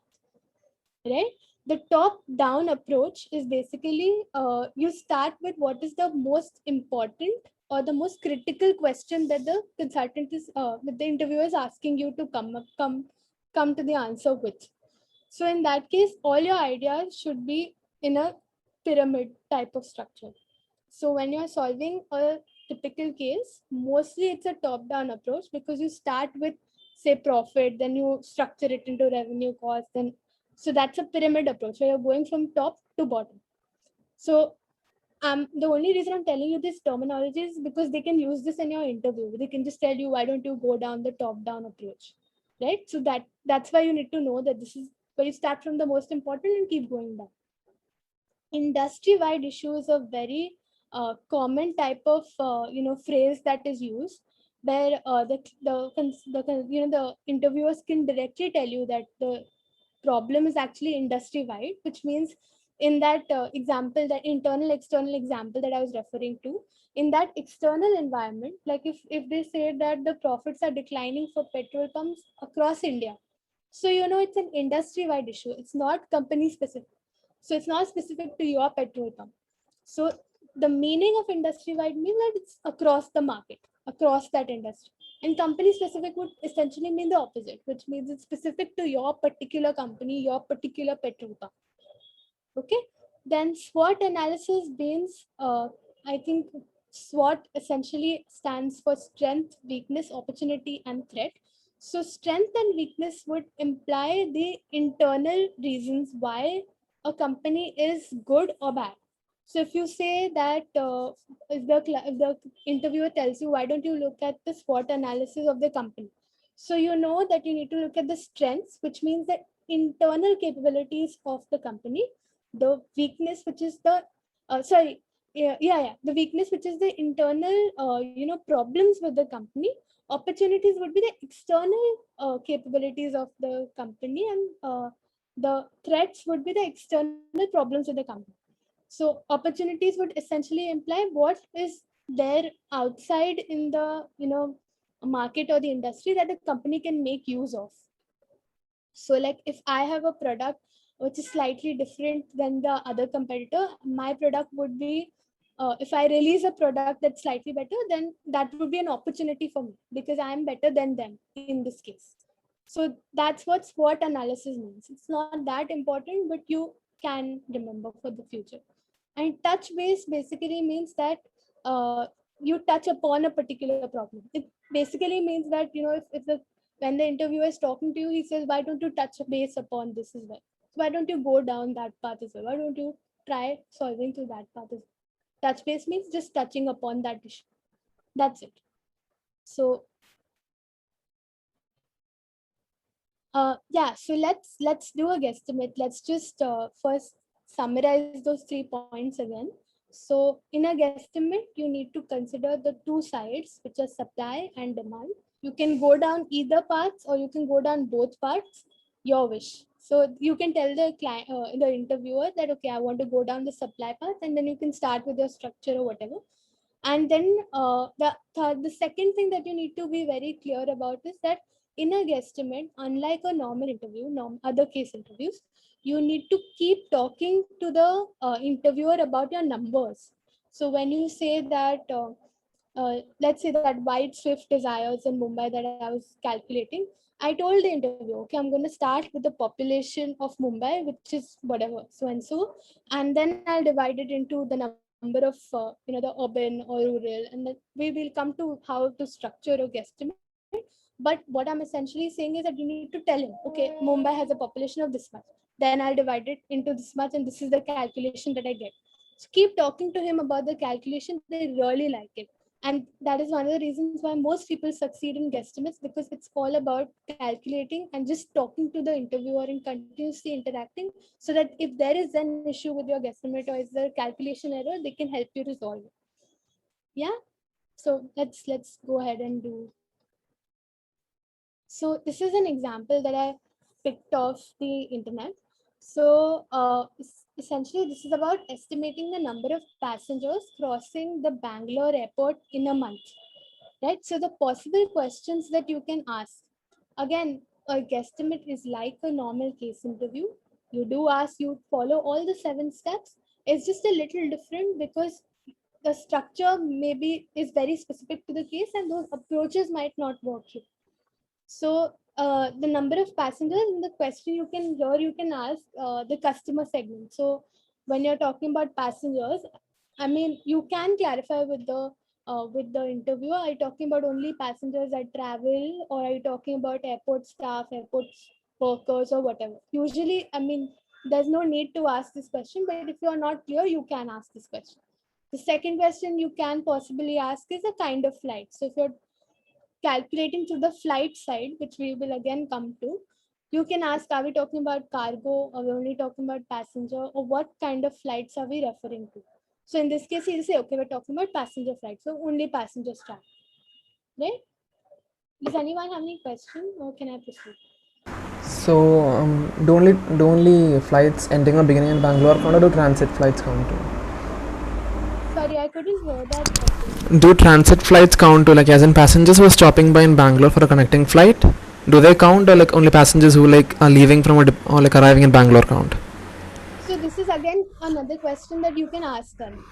right? The top down approach is basically you start with what is the most important or the most critical question that the consultant is, that the interviewer is asking you to come to the answer with. So in that case, all your ideas should be in a pyramid type of structure. So when you're solving a typical case, mostly it's a top-down approach because you start with, say, profit, then you structure it into revenue cost, then so that's a pyramid approach where you're going from top to bottom. So the only reason I'm telling you this terminology is because they can use this in your interview. They can just tell you, why don't you go down the top-down approach, right? So that's why you need to know that this is where you start from the most important and keep going down. Industry-wide issue is a very common type of phrase that is used, where the interviewers can directly tell you that the problem is actually industry wide, which means in that example, that internal external example that I was referring to, in that external environment, like if they say that the profits are declining for petrol pumps across India, so it's an industry wide issue, it's not company specific, so it's not specific to your petrol pump. So the meaning of industry wide means that it's across the market, across that industry. And company specific would essentially mean the opposite, which means it's specific to your particular company, your particular petrol pump. Okay. Then SWOT analysis means, I think SWOT essentially stands for strength, weakness, opportunity, and threat. So strength and weakness would imply the internal reasons why a company is good or bad. So if you say that if the interviewer tells you, why don't you look at the SWOT analysis of the company? So you know that you need to look at the strengths, which means the internal capabilities of the company, the weakness, which is the the weakness, which is the internal problems with the company. Opportunities would be the external capabilities of the company, and the threats would be the external problems with the company. So opportunities would essentially imply what is there outside in the market or the industry that the company can make use of. So like if I have a product which is slightly different than the other competitor, my product would be, if I release a product that's slightly better, then that would be an opportunity for me because I'm better than them in this case. So that's what SWOT analysis means. It's not that important, but you can remember for the future. And touch base basically means that you touch upon a particular problem. It basically means that if the when the interviewer is talking to you, he says, why don't you touch base upon this as well? So why don't you go down that path as well? Why don't you try solving through that path as well? Touch base means just touching upon that issue. That's it. So yeah, so let's do a guesstimate. Let's just first summarize those 3 points again. So in a guesstimate, you need to consider the two sides, which are supply and demand. You can go down either paths or you can go down both paths, your wish. So you can tell the client, the interviewer that, okay, I want to go down the supply path, and then you can start with your structure or whatever. And then the second thing that you need to be very clear about is that in a guesstimate, unlike a normal interview, other case interviews, you need to keep talking to the interviewer about your numbers. So when you say that, let's say that white Swift desires in Mumbai that I was calculating, I told the interviewer, okay, I'm going to start with the population of Mumbai, which is whatever, so and then I'll divide it into the number of the urban or rural, and then we will come to how to structure a guesstimate. But what I'm essentially saying is that you need to tell him, okay, Mumbai has a population of this much, then I'll divide it into this much, and this is the calculation that I get. So keep talking to him about the calculation. They really like it. And that is one of the reasons why most people succeed in guesstimates, because it's all about calculating and just talking to the interviewer and continuously interacting, so that if there is an issue with your guesstimate or is there a calculation error, they can help you resolve it. Yeah. So let's go ahead and do So this is an example that I picked off the internet. So essentially, this is about estimating the number of passengers crossing the Bangalore airport in a month, right? So the possible questions that you can ask, again, a guesstimate is like a normal case interview. You do ask, you follow all the 7 steps. It's just a little different because the structure maybe is very specific to the case and those approaches might not work here. So the number of passengers in the question you can ask the customer segment. So when you're talking about passengers, I mean, you can clarify with the interviewer. Are you talking about only passengers that travel, or are you talking about airport staff, airport workers, or whatever? Usually, I mean, there's no need to ask this question, but if you are not clear, you can ask this question. The second question you can possibly ask is a kind of flight. So if you're calculating to the flight side, which we will again come to, you can ask, are we talking about cargo, or are we only talking about passenger, or what kind of flights are we referring to? So in this case, you'll say, okay, we're talking about passenger flights, so only passengers travel, right? Does anyone have any question, or can I proceed? So do only flights ending or beginning in Bangalore count, or do transit flights count too? Sorry, I couldn't hear that properly. Do transit flights count too, like as in passengers who are stopping by in Bangalore for a connecting flight? Do they count, or like only passengers who like are leaving from or like arriving in Bangalore count? So this is again another question that you can ask them.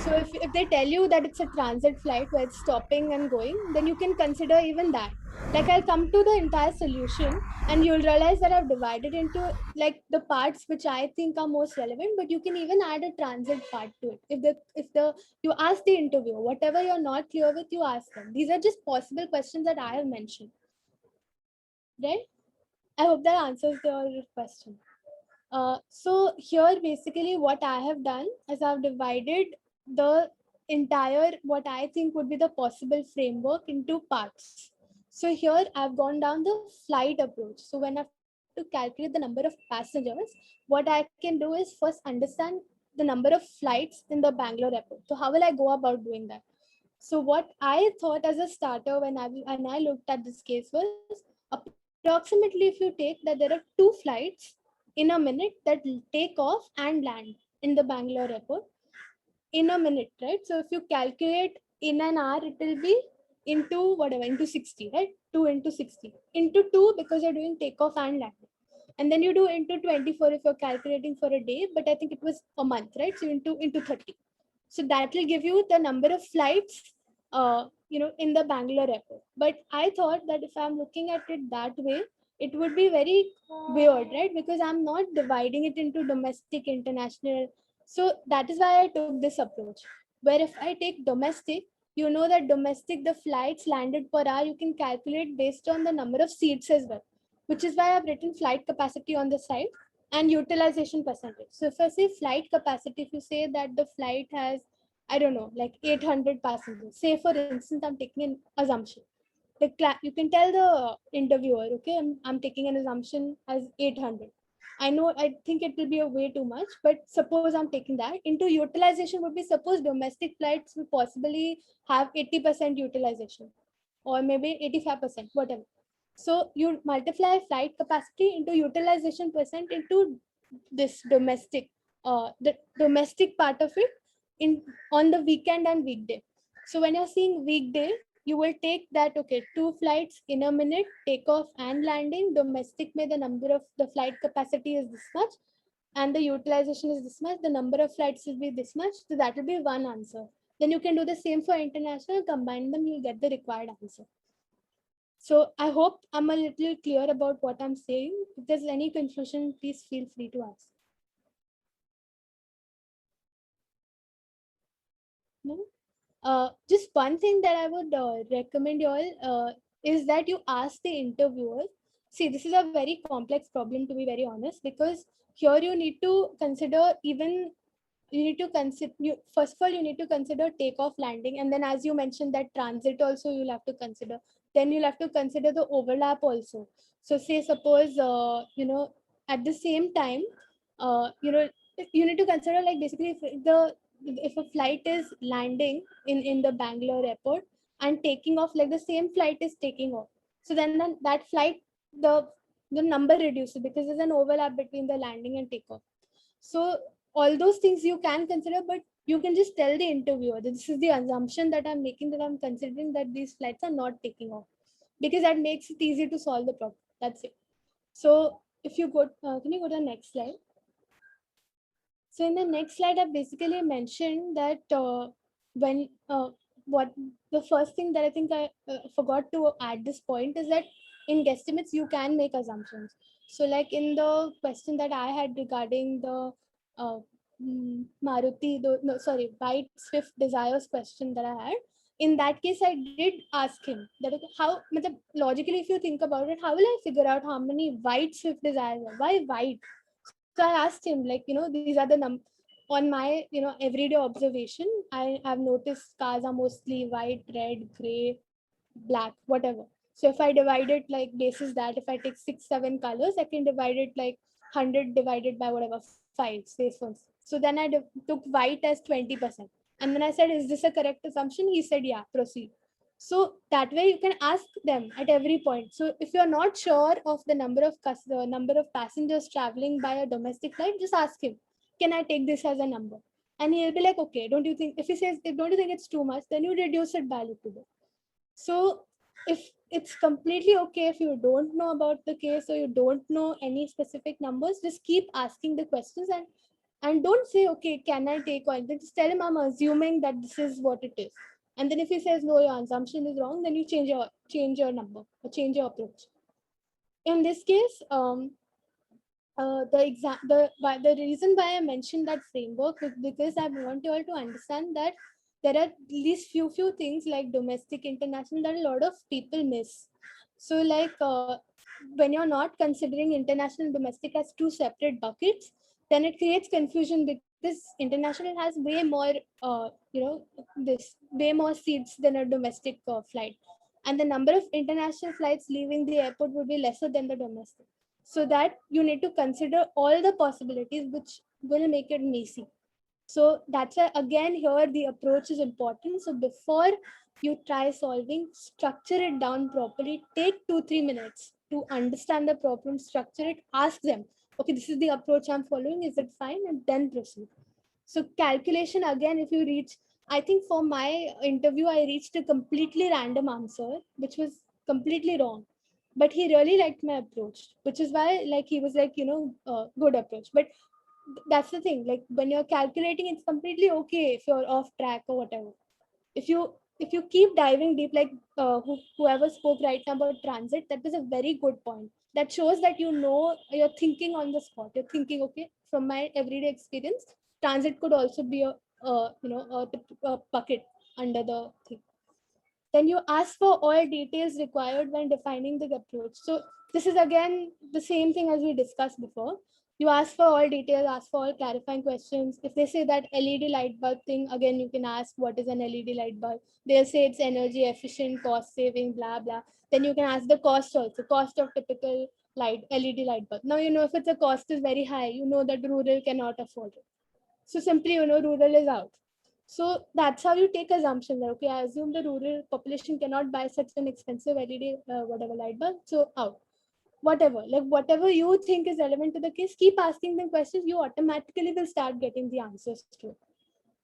So if they tell you that it's a transit flight where it's stopping and going, then you can consider even that. Like, I'll come to the entire solution and you'll realize that I've divided into like the parts which I think are most relevant, but you can even add a transit part to it. If the you ask the interviewer, whatever you're not clear with, you ask them. These are just possible questions that I have mentioned. Right? I hope that answers your question. So here basically what I have done is I've divided the entire what I think would be the possible framework into parts. So here I've gone down the flight approach. So when I have to calculate the number of passengers, what I can do is first understand the number of flights in the Bangalore airport. So how will I go about doing that? So what I thought as a starter when I looked at this case was approximately if you take that there are 2 flights in a minute that take off and land in the Bangalore airport in a minute, right? So if you calculate in an hour, it will be into whatever, into 60, right? 2 into 60 into 2 because you're doing takeoff and landing. And then you do into 24 if you're calculating for a day, but I think it was a month, right? So into 30. So that will give you the number of flights in the Bangalore airport. But I thought that if I'm looking at it that way, it would be very weird, right? Because I'm not dividing it into domestic, international. So that is why I took this approach, where if I take domestic, you know that domestic, the flights landed per hour, you can calculate based on the number of seats as well, which is why I've written flight capacity on the side and utilization percentage. So if I say flight capacity, if you say that the flight has, I don't know, like 800 passengers, say for instance, I'm taking an assumption. You can tell the interviewer, okay, I'm taking an assumption as 800. I think it will be a way too much, but suppose I'm taking that. Into utilization would be, suppose domestic flights will possibly have 80% utilization or maybe 85%, whatever. So you multiply flight capacity into utilization percent into this the domestic part of it in on the weekend and weekday. So when you're seeing weekday, you will take that, okay, 2 flights in a minute, takeoff and landing. Domestic may the number of the flight capacity is this much and the utilization is this much. The number of flights will be this much. So that will be one answer. Then you can do the same for international, combine them, you'll get the required answer. So I hope I'm a little clear about what I'm saying. If there's any confusion, please feel free to ask. No? Just one thing that I would recommend you all is that you ask the interviewer. See, this is a very complex problem, to be very honest, because here you need to consider first of all, you need to consider takeoff, landing, and then as you mentioned that transit also you'll have to consider. Then you'll have to consider the overlap also. So say suppose at the same time you need to consider, like, basically if a flight is landing in the Bangalore airport and taking off, like the same flight is taking off, So then that flight, the number reduces because there's an overlap between the landing and takeoff. So all those things you can consider, but you can just tell the interviewer that this is the assumption that I'm making, that I'm considering that these flights are not taking off, because that makes it easy to solve the problem. That's it. So if you go, can you go to the next slide? So in the next slide, I basically mentioned that when what the first thing that I think I forgot to add this point is that in guesstimates you can make assumptions. So like in the question that I had regarding the Maruti, no sorry, White Swift Desires question that I had. In that case, I did ask him that how, logically, if you think about it, how will I figure out how many white Swift Desires are? Why white? So I asked him, like, these are the on my, everyday observation, I've noticed cars are mostly white, red, gray, black, whatever. So if I divide it like basis that, if I take 6, 7 colors, I can divide it like 100 divided by whatever, 5, say so. So then I took white as 20%. And then I said, is this a correct assumption? He said, yeah, proceed. So that way you can ask them at every point. So if you're not sure of the number of passengers traveling by a domestic flight, just ask him, can I take this as a number? And he'll be like, okay, don't you think, if he says, don't you think it's too much, then you reduce it by a little bit. So if it's completely okay if you don't know about the case or you don't know any specific numbers, just keep asking the questions, and don't say, okay, can I take one? Just tell him, I'm assuming that this is what it is. And then if he says, no, your assumption is wrong, then you change your number or change your approach. In this case, the reason why I mentioned that framework is because I want you all to understand that there are at least few things like domestic, international, that a lot of people miss. So like when you're not considering international and domestic as two separate buckets, then it creates confusion, because international has way more way more seats than a domestic flight, and the number of international flights leaving the airport would be lesser than the domestic. So that you need to consider all the possibilities, which will make it messy. So that's why, again, here the approach is important. So before you try solving, structure it down properly. Take 2-3 minutes to understand the problem, structure it, ask them, okay, this is the approach I'm following, is it fine? And then proceed. So calculation, again, if you reach, I think for my interview, I reached a completely random answer, which was completely wrong. But he really liked my approach, which is why, like, he was like, good approach. But that's the thing, like when you're calculating, it's completely okay if you're off track or whatever. If you keep diving deep, like whoever spoke right now about transit, that was a very good point. That shows that you're thinking on the spot. You're thinking, okay, from my everyday experience, transit could also be a bucket under the thing. Then you ask for all details required when defining the approach. So this is again the same thing as we discussed before. You ask for all details, ask for all clarifying questions. If they say that LED light bulb thing, again, you can ask, what is an LED light bulb? They'll say it's energy efficient, cost saving, blah, blah. Then you can ask the cost also, cost of typical LED light bulb. Now, if it's a cost is very high, that rural cannot afford it. So simply, rural is out. So that's how you take assumption that, okay, I assume the rural population cannot buy such an expensive LED whatever light bulb, so out. Whatever you think is relevant to the case, keep asking them questions. You automatically will start getting the answers to it.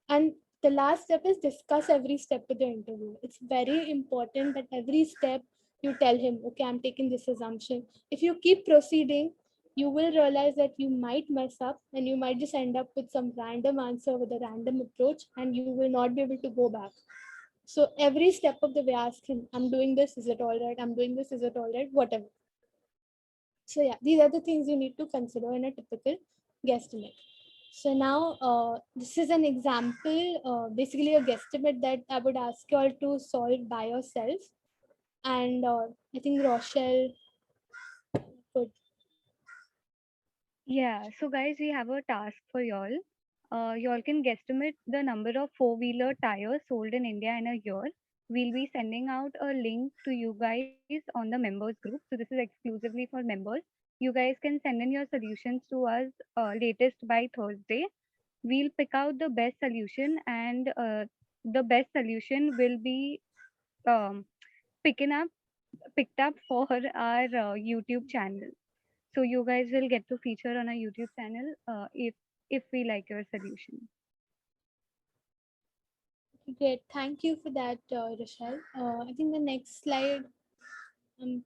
And the last step is discuss every step with the interviewer. It's very important that every step you tell him, okay, I'm taking this assumption. If you keep proceeding, you will realize that you might mess up and you might just end up with some random answer with a random approach, and you will not be able to go back. So every step of the way, ask him, I'm doing this, is it all right? I'm doing this, is it all right? Whatever. So yeah, these are the things you need to consider in a typical guesstimate. So now this is an example, basically a guesstimate that I would ask you all to solve by yourself. And I think Rochelle could. Yeah, so guys, we have a task for y'all. Y'all can guesstimate the number of four-wheeler tires sold in India in a year. We'll be sending out a link to you guys on the members group. So this is exclusively for members. You guys can send in your solutions to us latest by Thursday. We'll pick out the best solution, and the best solution will be um, picking up picked up for our YouTube channel. So you guys will get to feature on our YouTube channel if we like your solution. Great. Thank you for that, Rochelle. I think the next slide. Um,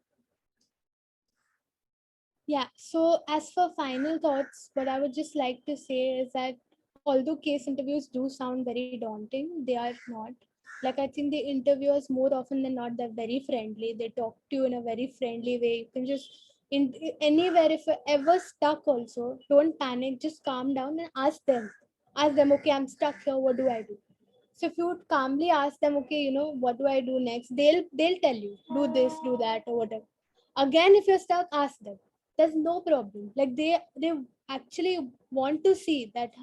yeah. So as for final thoughts, what I would just like to say is that although case interviews do sound very daunting, they are not. Like I think the interviewers more often than not, they're very friendly. They talk to you in a very friendly way. You can just in anywhere if you're ever stuck also, don't panic. Just calm down and ask them. Ask them, okay, I'm stuck here. What do I do? So if you would calmly ask them, okay, what do I do next? They'll tell you, do this, do that, or whatever. Again, if you're stuck, ask them. There's no problem. Like they actually want to see that,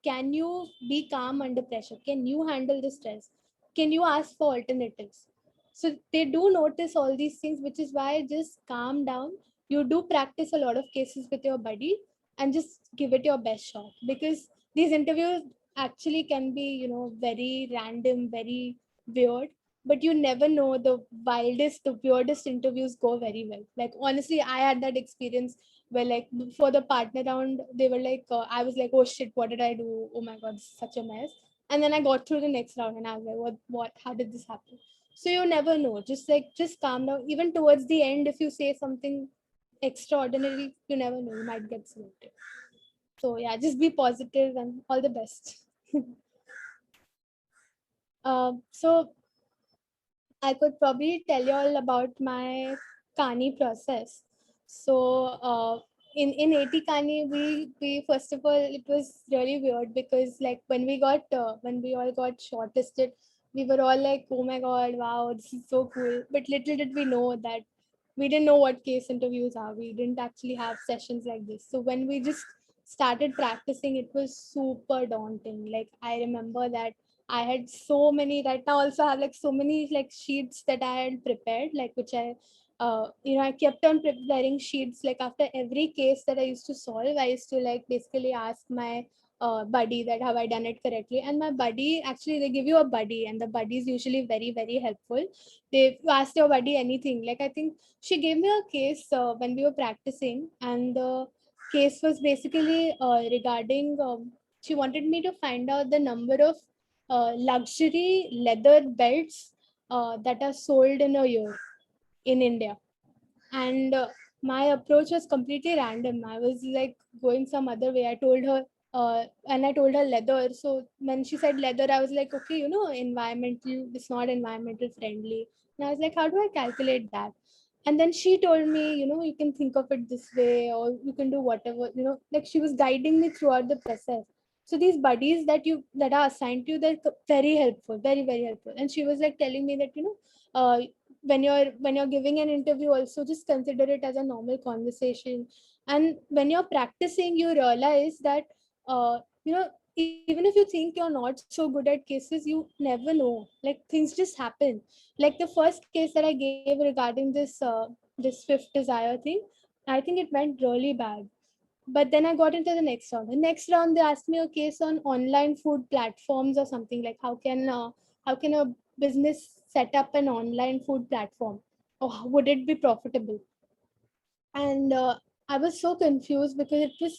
can you be calm under pressure? Can you handle the stress? Can you ask for alternatives? So they do notice all these things, which is why just calm down. You do practice a lot of cases with your buddy and just give it your best shot, because these interviews actually can be very random, very weird, but you never know, the wildest, the weirdest interviews go very well. Like honestly, I had that experience where, like, for the partner round, they were like, I was like, oh shit, what did I do? Oh my god, this is such a mess. And then I got through the next round and I was like, what how did this happen? So you never know, just calm down. Even towards the end, if you say something extraordinary, you never know, you might get selected. So yeah, just be positive and all the best. So I could probably tell you all about my Kani process. So in 80 Kani, we first of all, it was really weird because, like, when we all got shortlisted, we were all like, oh my god, wow, this is so cool. But little did we know that we didn't know what case interviews are. We didn't actually have sessions like this. So when we just started practicing, it was super daunting. Like I remember that I had so many, right now also have like so many like sheets that I had prepared, like which I kept on preparing sheets. Like after every case that I used to solve, I used to like basically ask my buddy that have I done it correctly. And my buddy, actually they give you a buddy, and the buddy is usually very, very helpful. They asked your buddy anything. Like I think she gave me a case when we were practicing, and the case was basically regarding, she wanted me to find out the number of luxury leather belts that are sold in a year in India. And my approach was completely random. I was like going some other way. I told her, and I told her leather. So when she said leather, I was like, okay, environmental, it's not environmental friendly. And I was like, how do I calculate that? And then she told me, you can think of it this way, or you can do whatever, like she was guiding me throughout the process. So these buddies that are assigned to you, they're very helpful, very, very helpful. And she was like telling me that, when you're giving an interview, also just consider it as a normal conversation. And when you're practicing, you realize that even if you think you're not so good at cases, you never know, like things just happen. Like the first case that I gave regarding this fifth desire thing, I think it went really bad. But then I got into the next round. The next round, they asked me a case on online food platforms or something, like how can a business set up an online food platform, or would it be profitable? And I was so confused because it was